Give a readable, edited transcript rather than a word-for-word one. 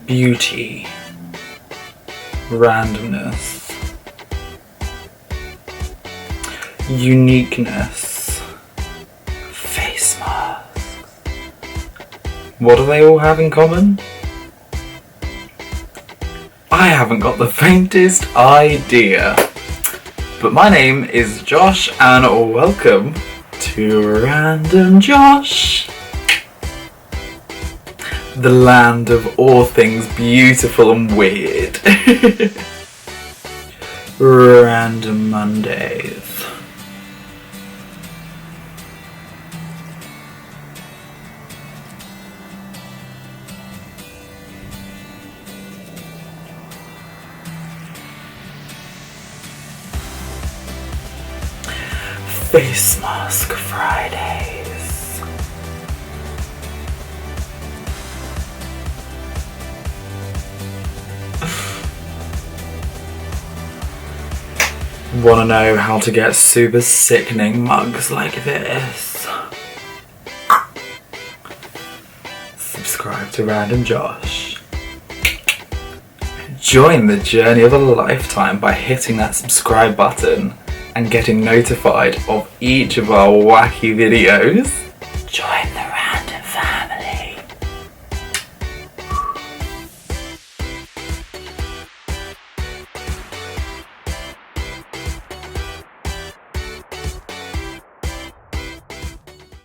beauty, randomness, uniqueness, face masks. What do they all have in common? I haven't got the faintest idea. But my name is Josh and welcome to Random Josh. The land of all things beautiful and weird. Random Mondays. Face Mask Fridays. Wanna know how to get super sickening mugs like this? Subscribe to Random Josh. Join the journey of a lifetime by hitting that subscribe button and getting notified of each of our wacky videos. Join the